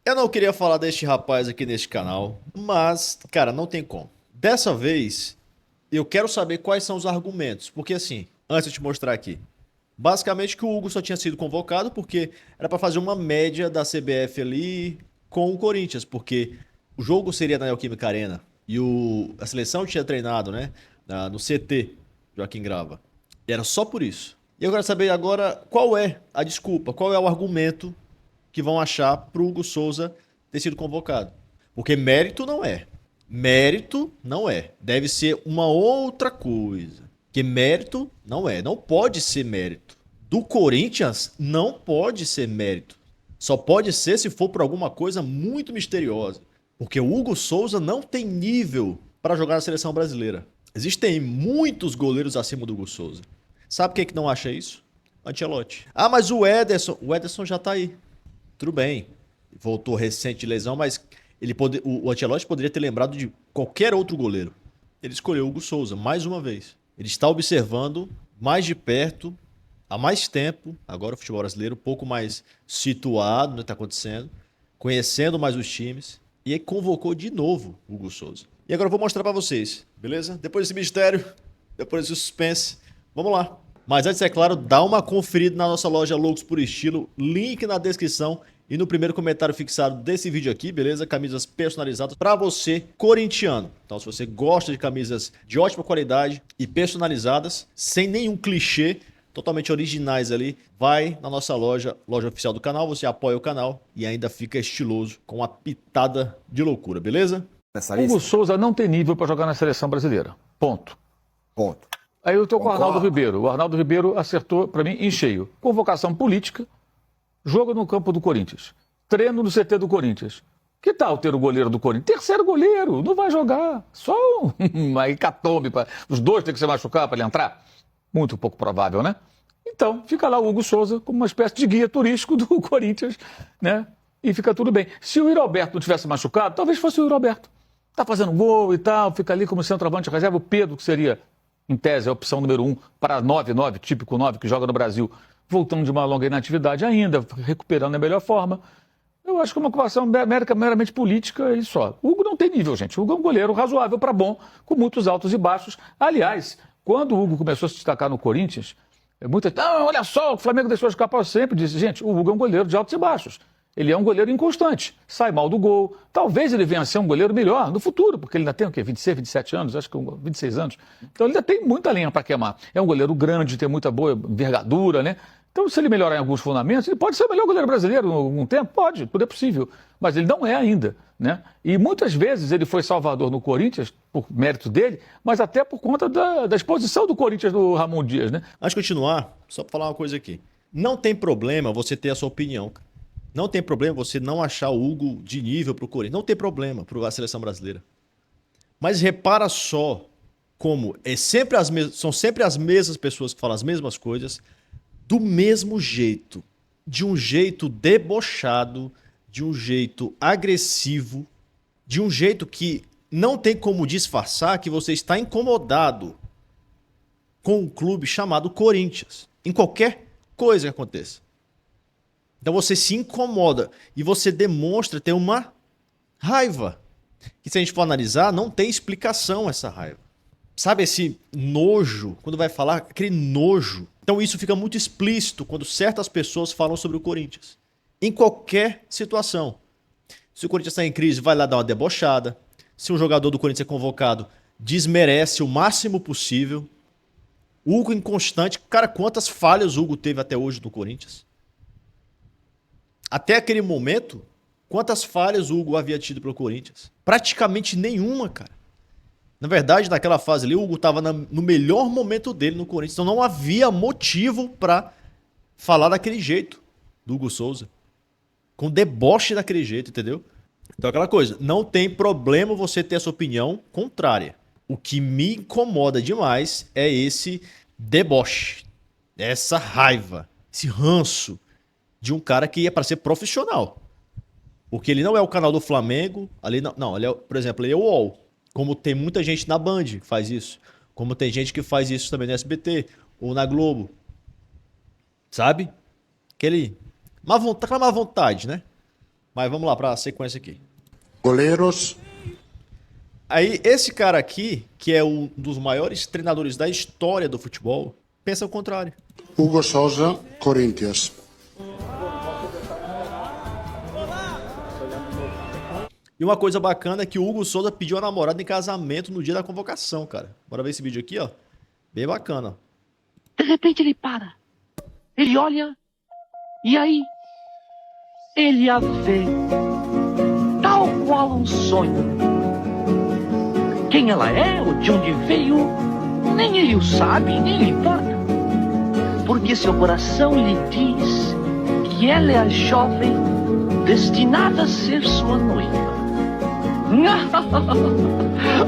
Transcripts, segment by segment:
Eu não queria falar deste rapaz aqui neste canal, mas, cara, não tem como. Dessa vez, eu quero saber quais são os argumentos, porque assim, antes de te mostrar aqui, basicamente que o Hugo só tinha sido convocado porque era pra fazer uma média da CBF ali com o Corinthians, porque o jogo seria na Neoquímica Arena e a seleção tinha treinado, né, no CT Joaquim Grava. E era só por isso. E eu quero saber agora qual é a desculpa, qual é o argumento que vão achar pro Hugo Souza ter sido convocado. Porque mérito não é. Mérito não é. Deve ser uma outra coisa. Que mérito não é. Não pode ser mérito. Do Corinthians não pode ser mérito. Só pode ser se for por alguma coisa muito misteriosa. Porque o Hugo Souza não tem nível para jogar na seleção brasileira. Existem muitos goleiros acima do Hugo Souza. Sabe quem é que não acha isso? Ancelotti. Ah, mas o Ederson já tá aí. Tudo bem, voltou recente de lesão, mas o Ancelotti poderia ter lembrado de qualquer outro goleiro. Ele escolheu o Hugo Souza, mais uma vez. Ele está observando mais de perto, há mais tempo, agora o futebol brasileiro, um pouco mais situado no que está acontecendo, conhecendo mais os times, e aí convocou de novo o Hugo Souza. E agora eu vou mostrar para vocês, beleza? Depois desse mistério, depois desse suspense, vamos lá. Mas antes, é claro, dá uma conferida na nossa loja Loucos por Estilo, link na descrição e no primeiro comentário fixado desse vídeo aqui, beleza? Camisas personalizadas para você, corintiano. Então, se você gosta de camisas de ótima qualidade e personalizadas, sem nenhum clichê, totalmente originais ali, vai na nossa loja, loja oficial do canal, você apoia o canal e ainda fica estiloso com uma pitada de loucura, beleza? Nessa Hugo lista? Souza não tem nível para jogar na seleção brasileira. Ponto. Ponto. Aí eu estou com o Concordo. Arnaldo Ribeiro. O Arnaldo Ribeiro acertou para mim em cheio. Convocação política, jogo no campo do Corinthians, treino no CT do Corinthians. Que tal ter o goleiro do Corinthians? Terceiro goleiro, não vai jogar. Só uma hecatombe. Os dois têm que se machucar para ele entrar? Muito pouco provável, né? Então, fica lá o Hugo Souza como uma espécie de guia turístico do Corinthians, né? E fica tudo bem. Se o Yuri Alberto não tivesse machucado, talvez fosse o Yuri Alberto. Tá fazendo gol e tal, fica ali como centroavante reserva. O Pedro, que seria, em tese, a opção número 1 para 9-9, típico 9 que joga no Brasil, voltando de uma longa inatividade ainda, recuperando a melhor forma. Eu acho que é uma ocupação meramente política e só. O Hugo não tem nível, gente. O Hugo é um goleiro razoável para bom, com muitos altos e baixos. Aliás, quando o Hugo começou a se destacar no Corinthians, não, olha só, o Flamengo deixou escapar. Eu sempre disse, gente, o Hugo é um goleiro de altos e baixos. Ele é um goleiro inconstante, sai mal do gol. Talvez ele venha a ser um goleiro melhor no futuro, porque ele ainda tem o quê? 26, 27 anos, acho que 26 anos. Então ele ainda tem muita lenha para queimar. É um goleiro grande, tem muita boa envergadura, né? Então, se ele melhorar em alguns fundamentos, ele pode ser o melhor goleiro brasileiro em algum tempo? Pode, tudo é possível. Mas ele não é ainda, né? E muitas vezes ele foi salvador no Corinthians, por mérito dele, mas até por conta da exposição do Corinthians do Ramon Dias, né? Antes de continuar, só para falar uma coisa aqui. Não tem problema você ter a sua opinião, cara. Não tem problema você não achar o Hugo de nível pro Corinthians. Não tem problema para a seleção brasileira. Mas repara só como são sempre as mesmas pessoas que falam as mesmas coisas, do mesmo jeito. De um jeito debochado, de um jeito agressivo, de um jeito que não tem como disfarçar que você está incomodado com um clube chamado Corinthians. Em qualquer coisa que aconteça. Então você se incomoda e você demonstra ter uma raiva. Que se a gente for analisar, não tem explicação essa raiva. Sabe esse nojo, quando vai falar, aquele nojo. Então isso fica muito explícito quando certas pessoas falam sobre o Corinthians. Em qualquer situação. Se o Corinthians está em crise, vai lá dar uma debochada. Se um jogador do Corinthians é convocado, desmerece o máximo possível. Hugo inconstante. Cara, quantas falhas o Hugo teve até hoje no Corinthians? Até aquele momento, quantas falhas o Hugo havia tido pelo Corinthians? Praticamente nenhuma, cara. Na verdade, naquela fase ali, o Hugo estava no melhor momento dele no Corinthians. Então não havia motivo para falar daquele jeito do Hugo Souza. Com deboche daquele jeito, entendeu? Então aquela coisa, não tem problema você ter a sua opinião contrária. O que me incomoda demais é esse deboche, essa raiva, esse ranço de um cara que é para ser profissional. Porque ele não é o canal do Flamengo, ali não, ele é, por exemplo, ele é o UOL. Como tem muita gente na Band que faz isso. Como tem gente que faz isso também no SBT ou na Globo. Sabe? Aquela má vontade, né? Mas vamos lá pra sequência aqui. Goleiros, Aí, esse cara aqui, que é um dos maiores treinadores da história do futebol, pensa o contrário. Hugo Sousa, Corinthians. E uma coisa bacana é que o Hugo Souza pediu a namorada em casamento no dia da convocação, cara. Bora ver esse vídeo aqui, ó. Bem bacana. De repente ele para. Ele olha. E aí? Ele a vê. Tal qual um sonho. Quem ela é ou de onde veio, nem ele o sabe, nem lhe importa. Porque seu coração lhe diz que ela é a jovem destinada a ser sua noiva.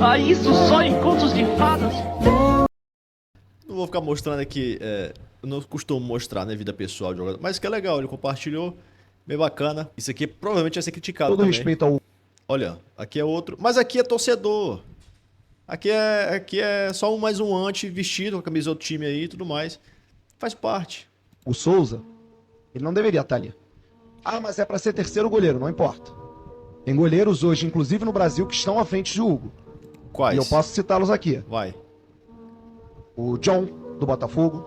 A isso só em contos de fadas. Não vou ficar mostrando aqui, eu não costumo mostrar, né, vida pessoal de jogador, mas que é legal, ele compartilhou, bem bacana. Isso aqui provavelmente vai ser criticado Todo também. respeito ao Olha, aqui é outro, mas aqui é torcedor. Aqui é só mais um vestido com a camisa do time aí e tudo mais. Faz parte. Hugo Souza, ele não deveria estar ali. Ah, mas é para ser terceiro goleiro, não importa. Tem goleiros hoje, inclusive no Brasil, que estão à frente de Hugo. Quais? E eu posso citá-los aqui. Vai. O John, do Botafogo.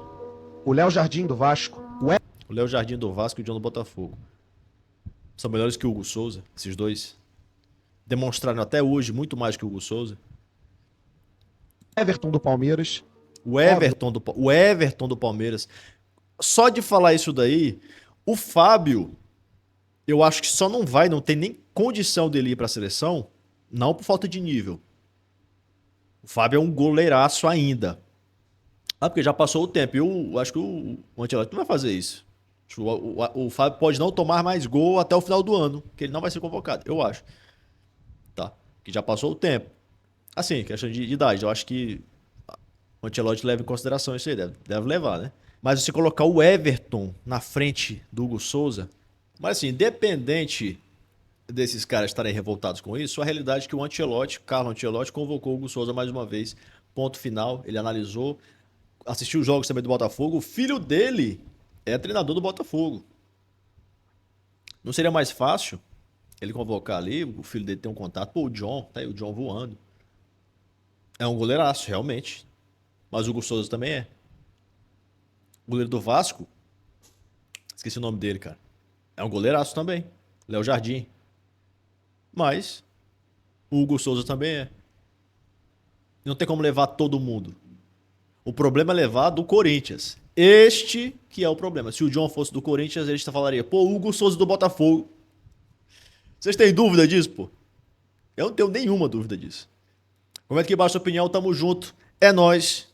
O Léo Jardim, do Vasco. O Léo Jardim do Vasco e o John do Botafogo. São melhores que o Hugo Souza, esses dois. Demonstraram até hoje muito mais que o Hugo Souza. Everton, do Palmeiras. O Everton do Palmeiras. Só de falar isso daí, o Fábio, eu acho que só não tem nem condição dele ir pra seleção, não por falta de nível. O Fábio é um goleiraço ainda. Ah, porque já passou o tempo. Eu acho que o Ancelotti não vai fazer isso. O Fábio pode não tomar mais gol até o final do ano, que ele não vai ser convocado, eu acho. Tá? Que já passou o tempo. Assim, questão de idade, eu acho que o Ancelotti leva em consideração isso aí, deve levar, né? Mas se colocar o Everton na frente do Hugo Souza, mas assim, independente desses caras estarem revoltados com isso, a realidade é que o Carlo Ancelotti, convocou o Hugo Souza mais uma vez, ponto final, ele analisou, assistiu os jogos também do Botafogo, o filho dele é treinador do Botafogo. Não seria mais fácil ele convocar ali, o filho dele tem um contato, pô, o John, tá aí o John voando. É um goleiraço, realmente. Mas o Hugo Souza também é. O goleiro do Vasco, esqueci o nome dele, cara. É um goleiraço também. Léo Jardim. Mas o Hugo Souza também é. Não tem como levar todo mundo. O problema é levar do Corinthians. Este que é o problema. Se o John fosse do Corinthians, ele falaria, pô, Hugo Souza do Botafogo. Vocês têm dúvida disso, pô? Eu não tenho nenhuma dúvida disso. Comenta aqui embaixo a sua opinião, tamo junto. É nóis.